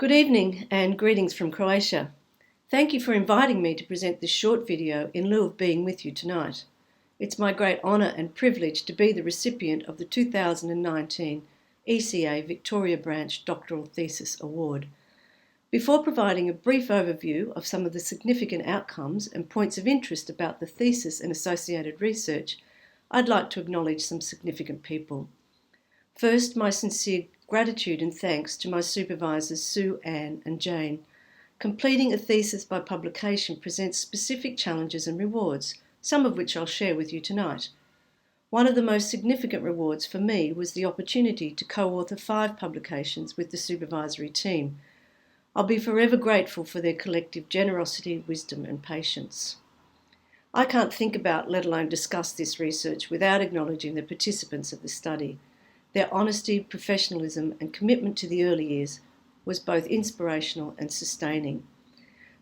Good evening and greetings from Croatia. Thank you for inviting me to present this short video in lieu of being with you tonight. It's my great honour and privilege to be the recipient of the 2019 ECA Victoria Branch Doctoral Thesis Award. Before providing a brief overview of some of the significant outcomes and points of interest about the thesis and associated research, I'd like to acknowledge some significant people. First, my sincere gratitude and thanks to my supervisors Sue, Anne and Jane. Completing a thesis by publication presents specific challenges and rewards, some of which I'll share with you tonight. One of the most significant rewards for me was the opportunity to co-author 5 publications with the supervisory team. I'll be forever grateful for their collective generosity, wisdom and patience. I can't think about, let alone discuss this research without acknowledging the participants of the study. Their honesty, professionalism and commitment to the early years was both inspirational and sustaining.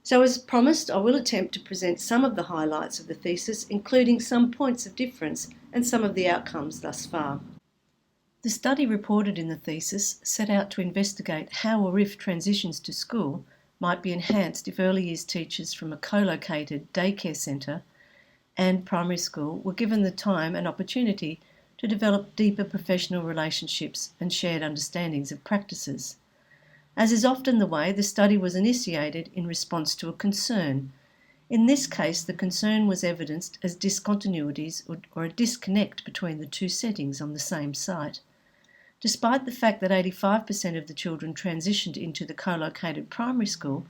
So as promised, I will attempt to present some of the highlights of the thesis, including some points of difference and some of the outcomes thus far. The study reported in the thesis set out to investigate how or if transitions to school might be enhanced if early years teachers from a co-located daycare centre and primary school were given the time and opportunity to develop deeper professional relationships and shared understandings of practices. As is often the way, the study was initiated in response to a concern. In this case, the concern was evidenced as discontinuities or a disconnect between the two settings on the same site. Despite the fact that 85% of the children transitioned into the co-located primary school,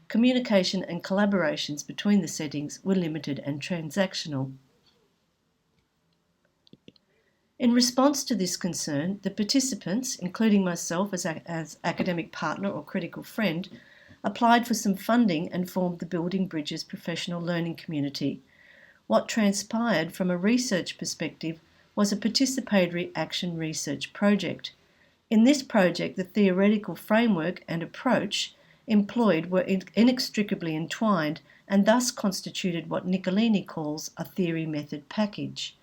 communication and collaborations between the settings were limited and transactional. In response to this concern, the participants, including myself as academic partner or critical friend, applied for some funding and formed the Building Bridges professional learning community. What transpired from a research perspective was a participatory action research project. In this project, the theoretical framework and approach employed were inextricably entwined and thus constituted what Nicolini calls a theory-method package.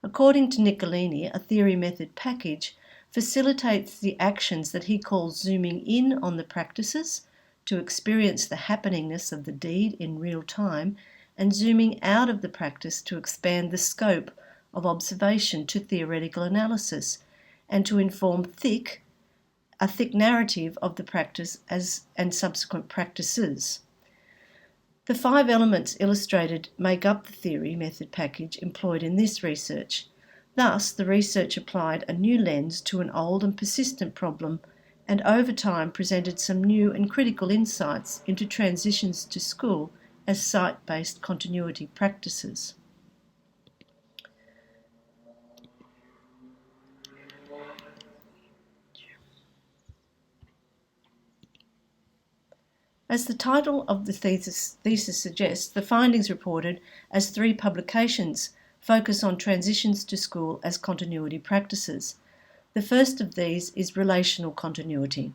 According to Nicolini, a theory-method package facilitates the actions that he calls zooming in on the practices to experience the happeningness of the deed in real time and zooming out of the practice to expand the scope of observation to theoretical analysis and to inform a thick narrative of the practice and subsequent practices. The 5 elements illustrated make up the theory method package employed in this research. Thus, the research applied a new lens to an old and persistent problem and over time presented some new and critical insights into transitions to school as site-based continuity practices. As the title of the thesis suggests, the findings reported as 3 publications focus on transitions to school as continuity practices. The first of these is relational continuity.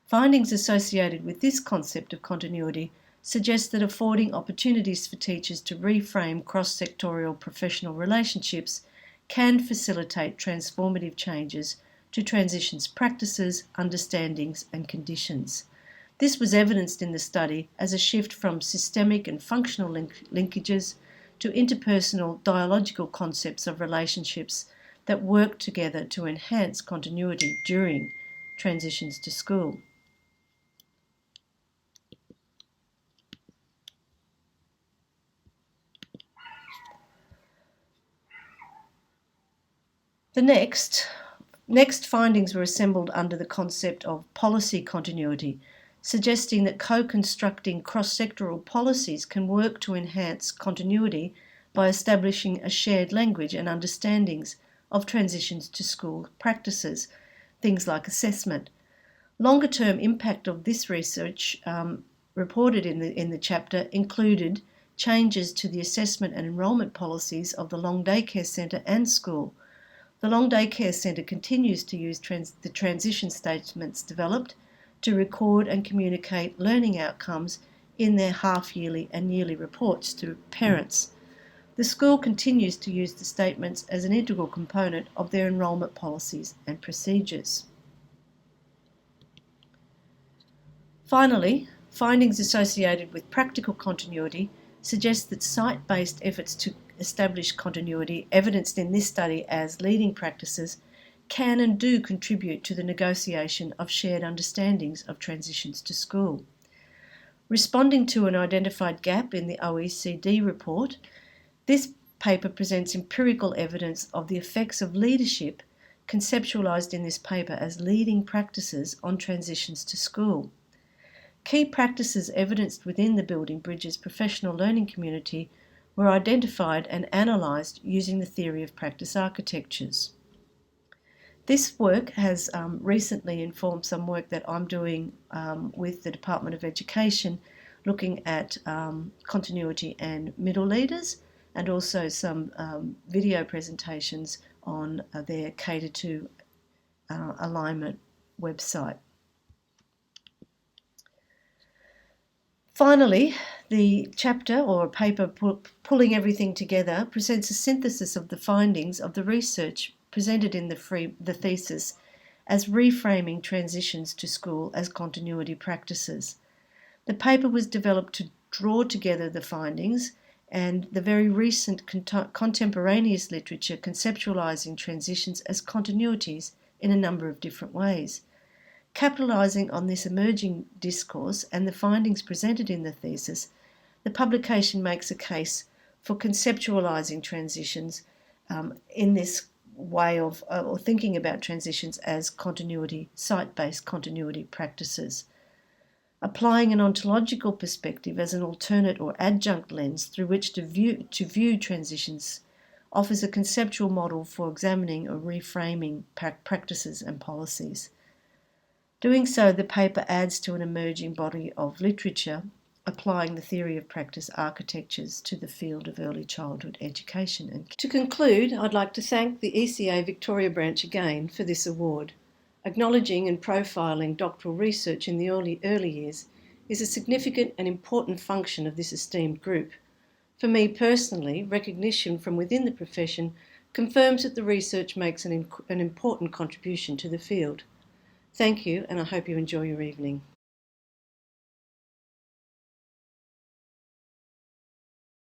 Findings associated with this concept of continuity suggest that affording opportunities for teachers to reframe cross-sectorial professional relationships can facilitate transformative changes to transitions practices, understandings and conditions. This was evidenced in the study as a shift from systemic and functional linkages to interpersonal dialogical concepts of relationships that work together to enhance continuity during transitions to school. The next findings were assembled under the concept of policy continuity, suggesting that co-constructing cross-sectoral policies can work to enhance continuity by establishing a shared language and understandings of transitions to school practices, things like assessment. Longer-term impact of this research reported in the chapter included changes to the assessment and enrolment policies of the Long Day Care Centre and school. The Long Day Care Centre continues to use the transition statements developed to record and communicate learning outcomes in their half-yearly and yearly reports to parents. The school continues to use the statements as an integral component of their enrolment policies and procedures. Finally, findings associated with practical continuity suggest that site-based efforts to establish continuity, evidenced in this study as leading practices, can and do contribute to the negotiation of shared understandings of transitions to school. Responding to an identified gap in the OECD report, this paper presents empirical evidence of the effects of leadership conceptualised in this paper as leading practices on transitions to school. Key practices evidenced within the Building Bridges professional learning community were identified and analysed using the theory of practice architectures. This work has recently informed some work that I'm doing with the Department of Education, looking at continuity and middle leaders, and also some video presentations on their Cater to Alignment website. Finally, the chapter or paper pulling everything together presents a synthesis of the findings of the research presented in the thesis as reframing transitions to school as continuity practices. The paper was developed to draw together the findings and the very recent contemporaneous literature conceptualising transitions as continuities in a number of different ways. Capitalising on this emerging discourse and the findings presented in the thesis, the publication makes a case for conceptualising transitions in this way of or thinking about transitions as continuity, site-based continuity practices. Applying an ontological perspective as an alternate or adjunct lens through which to view transitions offers a conceptual model for examining or reframing practices and policies. Doing so, the paper adds to an emerging body of literature applying the theory of practice architectures to the field of early childhood education. And to conclude, I'd like to thank the ECA Victoria branch again for this award. Acknowledging and profiling doctoral research in the early years is a significant and important function of this esteemed group. For me personally, recognition from within the profession confirms that the research makes an important contribution to the field. Thank you, and I hope you enjoy your evening.